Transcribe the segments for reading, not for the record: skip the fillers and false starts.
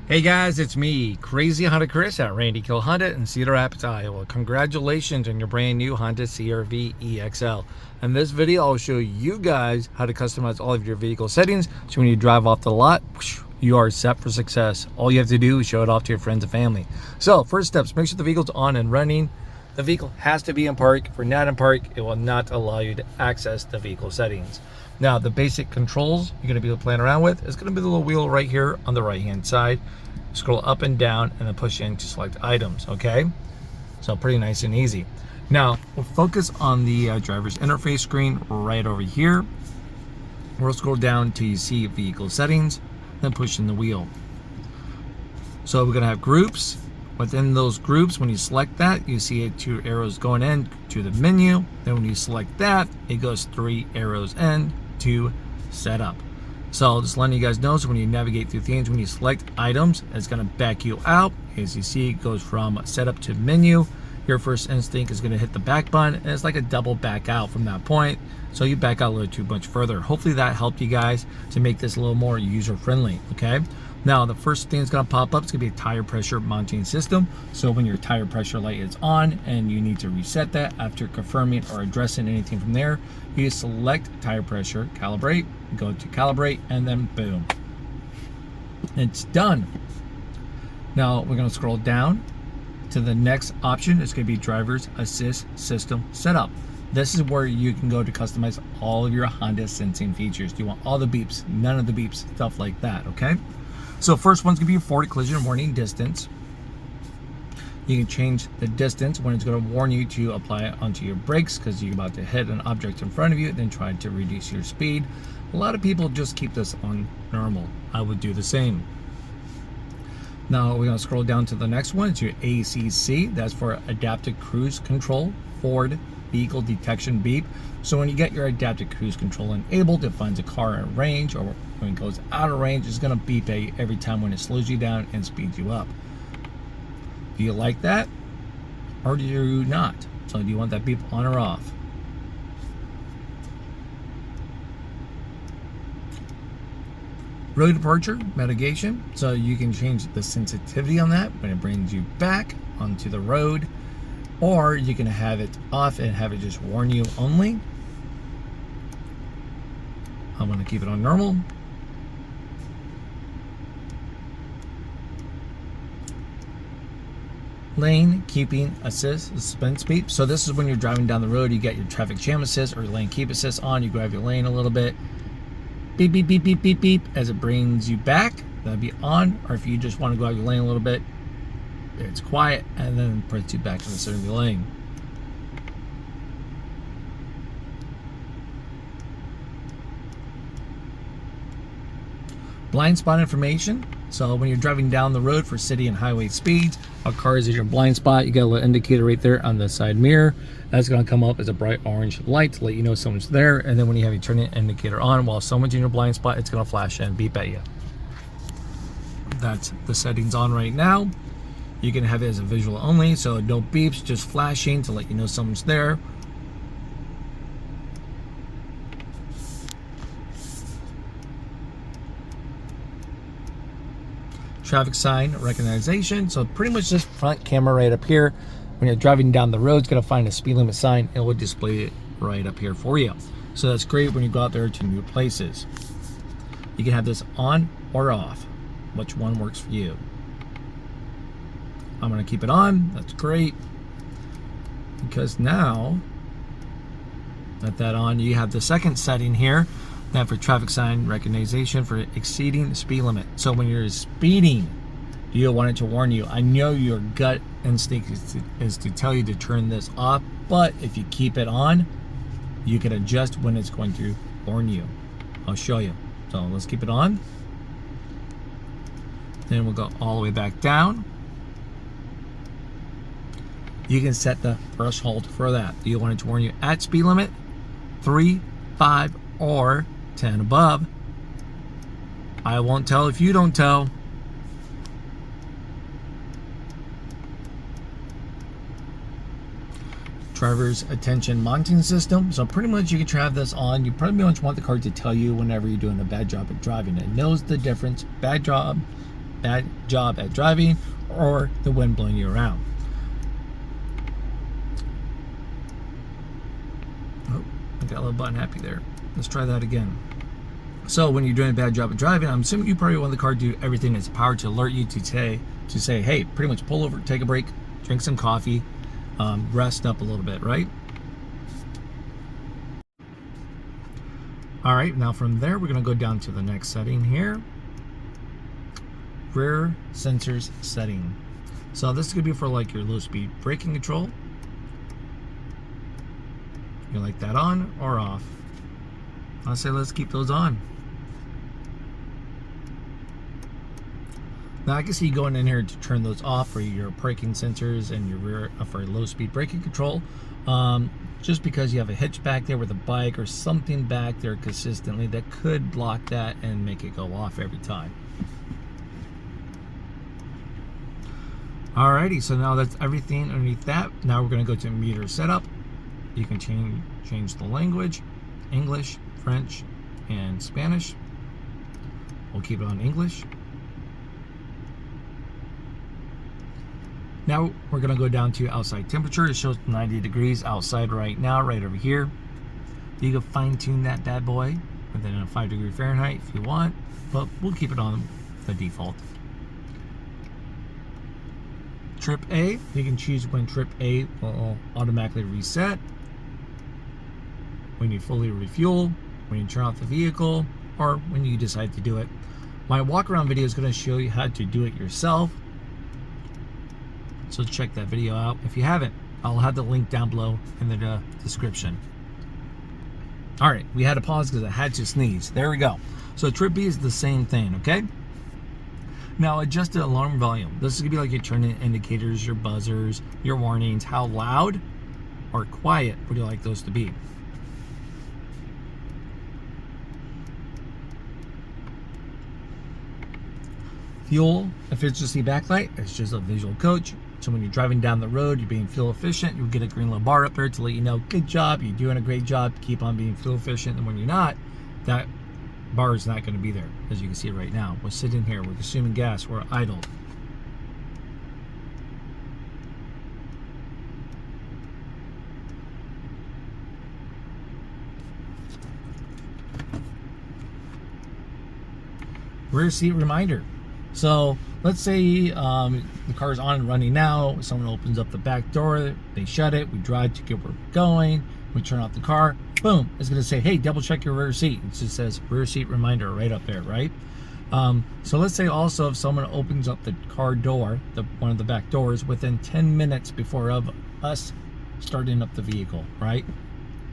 Hey guys, it's me, Crazy Honda Chris at Randy Kill Honda in Cedar Rapids, Iowa. Congratulations on your brand new Honda CR-V EXL. In this video, I'll show you guys how to customize all of your vehicle settings so when you drive off the lot, you are set for success. All you have to do is show it off to your friends and family. So, first steps, make sure the vehicle's on and running. The vehicle has to be in park. If you're not in park, it will not allow you to access the vehicle settings. Now, the basic controls you're going to be able to play around with is going to be the little wheel right here on the right hand side. Scroll up and down and then push in to select items, okay? So pretty nice and easy. Now, we'll focus on the driver's interface screen right over here. We'll scroll down till you see vehicle settings, then push in the wheel. So we're going to have groups. Within those groups, when you select that, you see two arrows going in to the menu. Then when you select that, it goes 3 arrows in to setup. So just letting you guys know, so when you navigate through things, when you select items, it's going to back you out. As you see, it goes from setup to menu. Your first instinct is going to hit the back button, and it's like a double back out from that point. So you back out a little too much further. Hopefully that helped you guys to make this a little more user-friendly, okay? Now, the first thing that's going to pop up is going to be a tire pressure mounting system. So when your tire pressure light is on and you need to reset that after confirming or addressing anything from there, you select tire pressure, calibrate, go to calibrate, and then boom. It's done. Now, we're going to scroll down to the next option. It's going to be driver's assist system setup. This is where you can go to customize all of your Honda sensing features. Do you want all the beeps, none of the beeps, stuff like that, okay? So first one's going to be forward collision warning distance. You can change the distance when it's going to warn you to apply it onto your brakes because you're about to hit an object in front of you, then try to reduce your speed. A lot of people just keep this on normal. I would do the same. Now we're going to scroll down to the next one. It's your ACC. That's for adaptive cruise control, forward vehicle detection beep. So when you get your adaptive cruise control enabled, it finds a car in range, or when it goes out of range, it's going to beep at you every time when it slows you down and speeds you up. Do you like that, or do you not? So do you want that beep on or off? Road departure mitigation. So you can change the sensitivity on that when it brings you back onto the road, or you can have it off and have it just warn you only. I'm going to keep it on normal. Lane keeping assist, suspense beep. So this is when you're driving down the road, you get your traffic jam assist or lane keep assist on. You grab your lane a little bit. Beep, beep, beep, beep, beep, beep. As it brings you back, that'll be on. Or if you just want to go out your lane a little bit, it's quiet, and then puts you back to the center of the lane. Blind spot information. So when you're driving down the road for city and highway speeds, a car is in your blind spot, you got a little indicator right there on the side mirror. That's going to come up as a bright orange light to let you know someone's there. And then when you have your turning indicator on while someone's in your blind spot, it's going to flash and beep at you. That's the settings on right now. You can have it as a visual only, so no beeps, just flashing to let you know someone's there. Traffic sign recognition. So pretty much this front camera right up here, when you're driving down the road, it's going to find a speed limit sign and it will display it right up here for you. So that's great when you go out there to new places. You can have this on or off. Which one works for you? I'm going to keep it on. That's great. Because now that on, you have the second setting here. Then for traffic sign recognition for exceeding the speed limit. So when you're speeding, you want it to warn you. I know your gut instinct is to tell you to turn this off, but if you keep it on, you can adjust when it's going to warn you. I'll show you. So let's keep it on. Then we'll go all the way back down. You can set the threshold for that. Do you want it to warn you at speed limit, 3, 5, or 10 above? I won't tell if you don't tell. driver's attention monitoring system. So pretty much you can have this on. You pretty much want the car to tell you whenever you're doing a bad job at driving. It knows the difference. Bad job, bad job at driving, or the wind blowing you around. Oh, I got a little button happy there. Let's try that again. So when you're doing a bad job of driving, I'm assuming you probably want the car to do everything in its power to alert you to say, hey, pretty much pull over, take a break, drink some coffee, rest up a little bit, right? All right, now from there, we're gonna go down to the next setting here. Rear sensors setting. So this is gonna be for like your low speed braking control. You like that on or off? I'll say let's keep those on. Now I can see you going in here to turn those off for your braking sensors and your rear for low speed braking control. Just because you have a hitch back there with a bike or something back there consistently that could block that and make it go off every time. Alrighty, so now that's everything underneath that. Now we're going to go to meter setup. You can change the language, English, French, and Spanish. We'll keep it on English. Now we're going to go down to outside temperature. It shows 90 degrees outside right now, right over here. You can fine tune that bad boy within a 5 degree Fahrenheit if you want, but we'll keep it on the default. Trip A, you can choose when trip A will automatically reset, when you fully refuel, when you turn off the vehicle, or when you decide to do it. My walk around video is going to show you how to do it yourself. So check that video out. If you haven't, I'll have the link down below in the description. All right, we had to pause because I had to sneeze. There we go. So trip B is the same thing, okay? Now adjust the alarm volume. This is gonna be like your turn indicators, your buzzers, your warnings. How loud or quiet would you like those to be? Fuel efficiency backlight. It's just a visual coach. So when you're driving down the road, you're being fuel efficient, you'll get a green little bar up there to let you know, good job, you're doing a great job, keep on being fuel efficient. And when you're not, that bar is not going to be there. As you can see right now, we're sitting here, we're consuming gas, we're idle. Rear seat reminder. So let's say the car is on and running now. Someone opens up the back door, they shut it, we drive to get where we're going, we turn off the car, boom, it's going to say, hey, double check your rear seat. It just says rear seat reminder right up there, right? So let's say also if someone opens up the car door, one of the back doors, within 10 minutes before of us starting up the vehicle, right?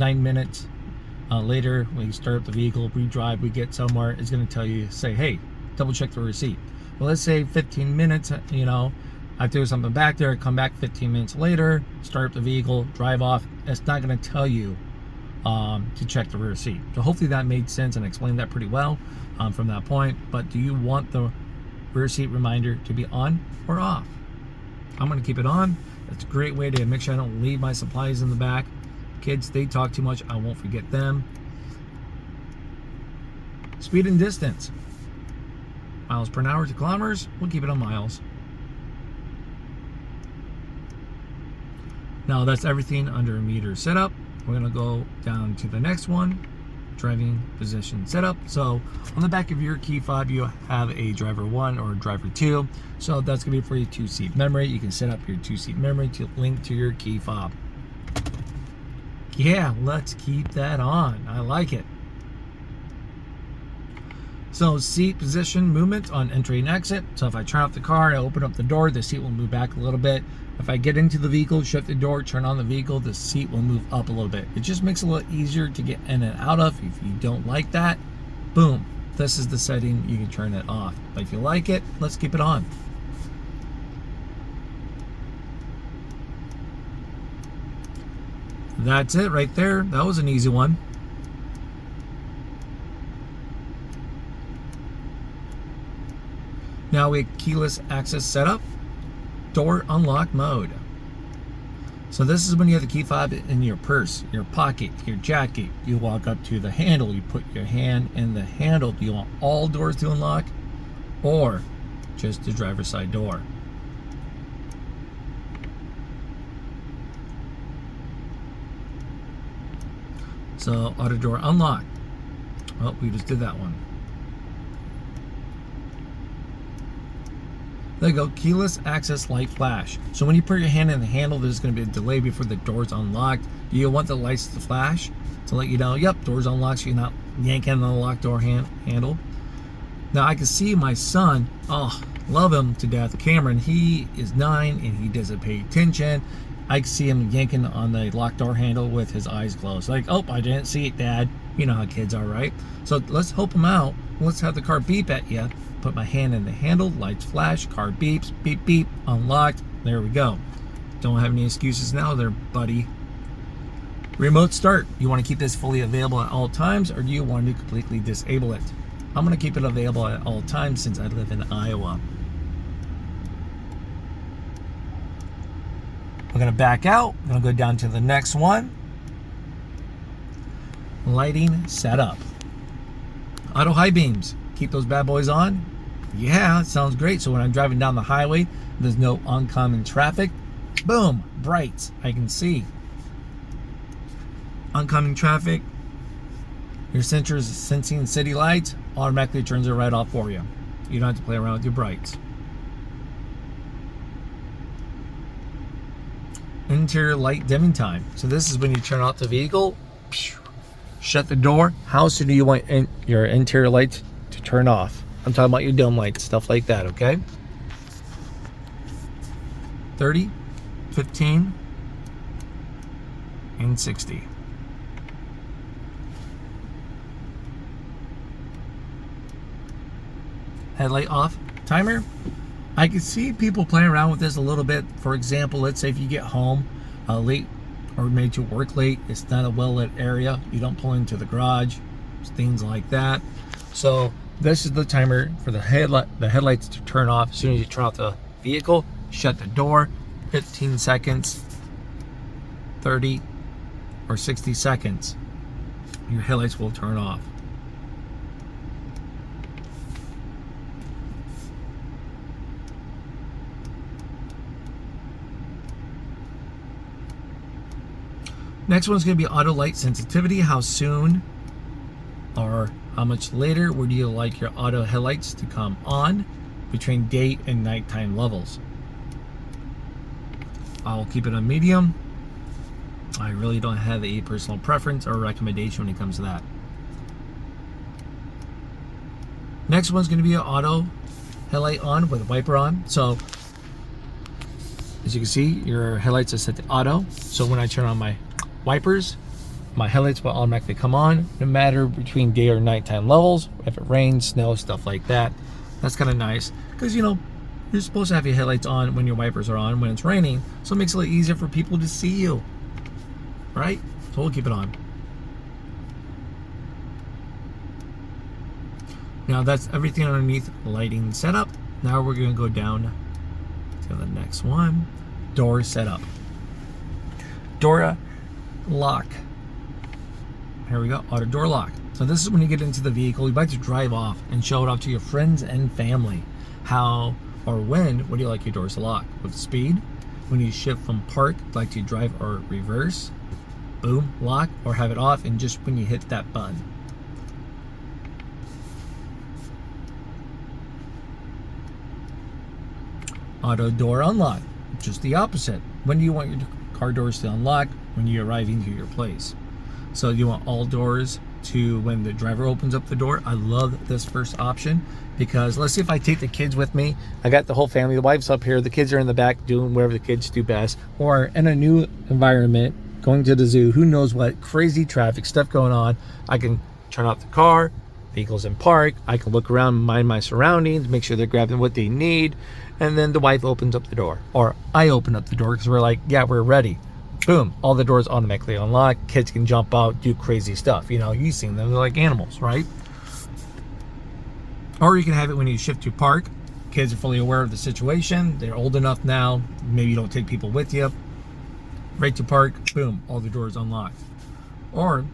9 minutes later, we start up the vehicle, we drive, we get somewhere, it's going to tell you, say, hey, double check the rear seat. Well, let's say 15 minutes, you know, I threw something back there, come back 15 minutes later, start up the vehicle, drive off. It's not going to tell you to check the rear seat. So hopefully that made sense and explained that pretty well from that point. But do you want the rear seat reminder to be on or off? I'm going to keep it on. It's a great way to make sure I don't leave my supplies in the back. Kids, they talk too much, I won't forget them. Speed and distance. Miles per hour to kilometers, we'll keep it on miles. Now that's everything under meter setup. We're gonna go down to the next one, driving position setup. So on the back of your key fob, you have a driver 1 or driver 2. So that's gonna be for your 2-seat memory. You can set up your 2-seat memory to link to your key fob. Yeah, let's keep that on. I like it. So seat position movement on entry and exit. So if I turn off the car, I open up the door, the seat will move back a little bit. If I get into the vehicle, shut the door, turn on the vehicle, the seat will move up a little bit. It just makes it a little easier to get in and out of. If you don't like that, boom, this is the setting, you can turn it off. But if you like it, let's keep it on. That's it right there. That was an easy one. Now we have keyless access setup, door unlock mode. So this is when you have the key fob in your purse, your pocket, your jacket. You walk up to the handle, you put your hand in the handle. Do you want all doors to unlock? Or just the driver's side door. So auto door unlock. Well, we just did that one. There you go, keyless access light flash. So when you put your hand in the handle, there's going to be a delay before the door's unlocked. You want the lights to flash to let you know, yep, door's unlocked, so you're not yanking on the locked door handle. Now I can see my son, oh, love him to death, Cameron. He is 9 and he doesn't pay attention. I can see him yanking on the locked door handle with his eyes closed. Like, oh, I didn't see it, Dad. You know how kids are, right? So let's help him out. Let's have the car beep at you. Put my hand in the handle, lights flash, car beeps, beep, beep, unlocked. There we go. Don't have any excuses now there, buddy. Remote start. You want to keep this fully available at all times, or do you want to completely disable it? I'm going to keep it available at all times since I live in Iowa. We're going to back out. I'm going to go down to the next one. Lighting setup. Auto high beams. Keep those bad boys on. Yeah, sounds great. So when I'm driving down the highway, there's no oncoming traffic. Boom, bright. I can see. Oncoming traffic. Your sensors sensing city lights automatically turns it right off for you. You don't have to play around with your brights. Interior light dimming time. So this is when you turn off the vehicle, shut the door. How soon do you want your interior lights to turn off? I'm talking about your dome lights, stuff like that, okay? 30, 15, and 60. Headlight off. Timer. I can see people playing around with this a little bit. For example, let's say if you get home late or made to work late, it's not a well-lit area, you don't pull into the garage, things like that. So this is the timer for the headlights to turn off. As soon as you turn off the vehicle, shut the door, 15 seconds, 30 or 60 seconds, your headlights will turn off. Next one's going to be auto light sensitivity. How soon or how much later would you like your auto headlights to come on between day and nighttime levels? I'll keep it on medium. I really don't have a personal preference or recommendation when it comes to that. Next one's going to be an auto headlight on with wiper on. So as you can see, your headlights are set to auto. So when I turn on my wipers, my headlights will automatically come on no matter between day or nighttime levels. If it rains, snow, stuff like that. That's kind of nice because, you know, you're supposed to have your headlights on when your wipers are on when it's raining, so it makes it a little easier for people to see you, right? So we'll keep it on. Now that's everything underneath lighting setup. Now we're going to go down to the next one. Door setup. Door lock. Here we go, auto door lock. So this is when you get into the vehicle, you'd like to drive off and show it off to your friends and family. How or when would you like your doors to lock? With speed, when you shift from park, like to drive or reverse, boom, lock, or have it off and just when you hit that button. Auto door unlock, just the opposite. When do you want your car doors to unlock? When you arrive into your place. So you want all doors to when the driver opens up the door. I love this first option because let's see if I take the kids with me. I got the whole family, the wife's up here, the kids are in the back doing whatever the kids do best, or in a new environment, going to the zoo, who knows what, crazy traffic stuff going on. I can turn off the car, vehicles in park, I can look around, mind my surroundings, make sure they're grabbing what they need, and then the wife opens up the door, or I open up the door because we're like, yeah, we're ready. Boom, all the doors automatically unlock, kids can jump out, do crazy stuff. You know, you've seen them, they're like animals, right? Or you can have it when you shift to park. Kids are fully aware of the situation, they're old enough now, maybe you don't take people with you. Right to park, boom, all the doors unlocked. Or,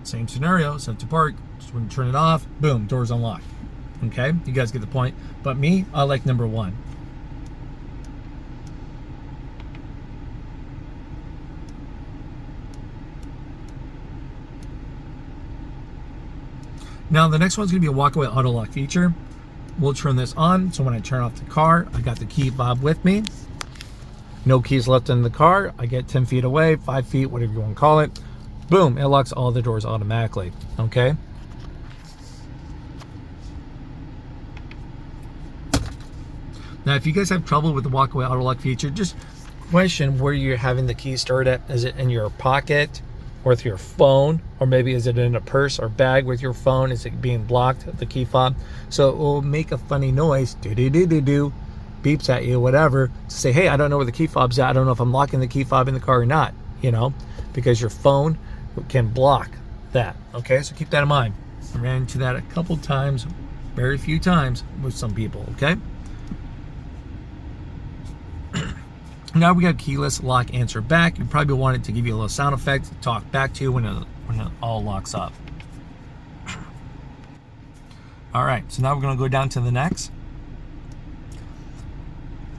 same scenario, set to park, just when you turn it off, boom, doors unlocked. Okay, you guys get the point. But me, I like number 1. Now the next one's gonna be a walkaway auto lock feature. We'll turn this on, so when I turn off the car, I got the key fob with me. No keys left in the car. I get 10 feet away, 5 feet, whatever you want to call it. Boom, it locks all the doors automatically, okay? Now, if you guys have trouble with the walkaway auto lock feature, just question where you're having the key stored at. Is it in your pocket or with your phone? Or maybe is it in a purse or bag with your phone? Is it being blocked, the key fob? So it will make a funny noise, do-do-do-do-do, beeps at you, whatever, to say, hey, I don't know where the key fob's at. I don't know if I'm locking the key fob in the car or not, you know, because your phone can block that, okay? So keep that in mind. I ran into that a couple times, very few times with some people, okay? Now we got keyless lock answer back. You probably want it to give you a little sound effect to talk back to you when it all locks up. All right, so now we're gonna go down to the next.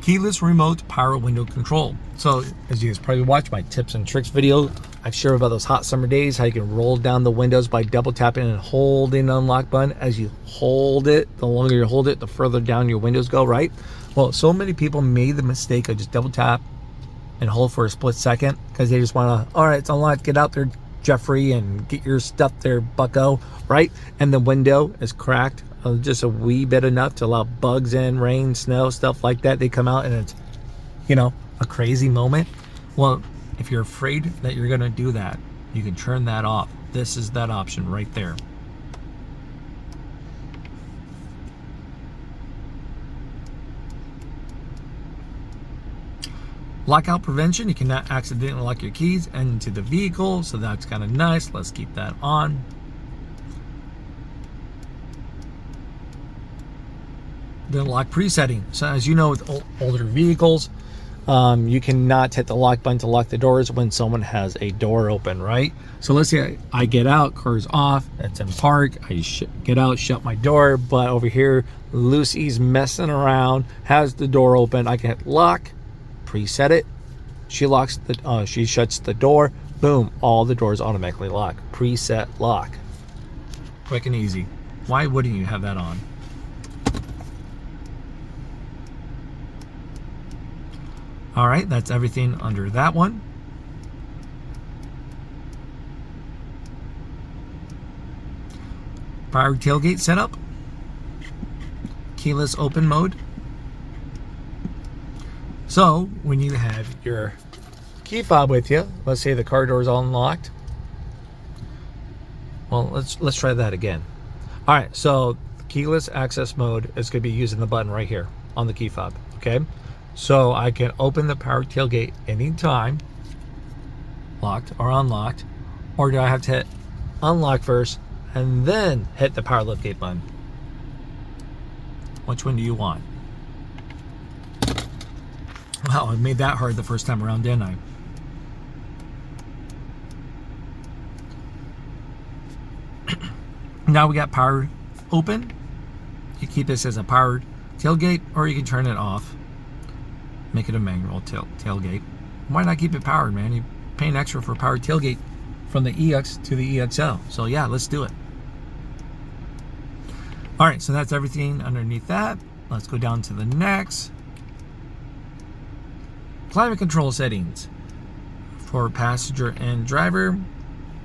Keyless remote power window control. So as you guys probably watched my tips and tricks video, I've shared about those hot summer days, how you can roll down the windows by double tapping and holding the unlock button. As you hold it, the longer you hold it, the further down your windows go, right? Well, so many people made the mistake of just double tap and hold for a split second because they just want to, all right, it's unlocked, get out there, Jeffrey, and get your stuff there, bucko, right? And the window is cracked just a wee bit enough to allow bugs in, rain, snow, stuff like that. They come out and it's, you know, a crazy moment. Well, if you're afraid that you're going to do that, you can turn that off. This is that option right there. Lockout prevention, you cannot accidentally lock your keys into the vehicle, so that's kind of nice. Let's keep that on. Then lock presetting. So as you know, with older vehicles, you cannot hit the lock button to lock the doors when someone has a door open, right? So let's say I get out, car's off, it's in park, I get out, shut my door, but over here, Lucy's messing around, has the door open. I can hit lock, preset it, she shuts the door, boom, all the doors automatically lock. Preset lock. Quick and easy. Why wouldn't you have that on? All right, that's everything under that one. Power tailgate setup. Keyless open mode. So when you have your key fob with you, let's say the car door is all unlocked. Well, let's try that again. All right, so keyless access mode is going to be using the button right here on the key fob. Okay, so I can open the power tailgate anytime, locked or unlocked, or do I have to hit unlock first and then hit the power liftgate button? Which one do you want? Wow, I made that hard the first time around, didn't I? Now we got power open. You keep this as a powered tailgate, or you can turn it off. Make it a manual tailgate. Why not keep it powered, man? You're paying extra for a powered tailgate from the EX to the EXL. So yeah, let's do it. All right, so that's everything underneath that. Let's go down to the next. Climate control settings for passenger and driver.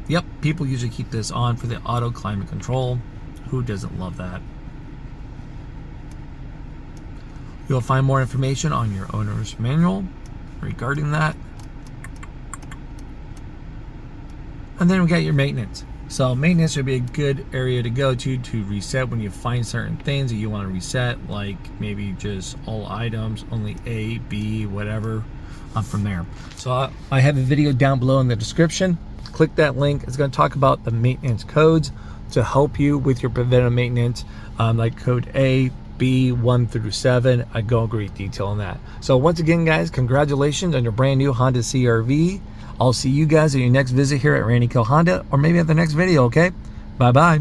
Yep, people usually keep this on for the auto climate control. Who doesn't love that? You'll find more information on your owner's manual regarding that. And then we got your maintenance. So maintenance would be a good area to go to reset when you find certain things that you want to reset, like maybe just all items, only A, B, whatever, from there. So I have a video down below in the description. Click that link. It's going to talk about the maintenance codes to help you with your preventive maintenance, like code A, B, 1 through 7. I go in great detail on that. So once again, guys, congratulations on your brand new Honda CR-V. I'll see you guys at your next visit here at Randy Kill Honda, or maybe at the next video, okay? Bye-bye.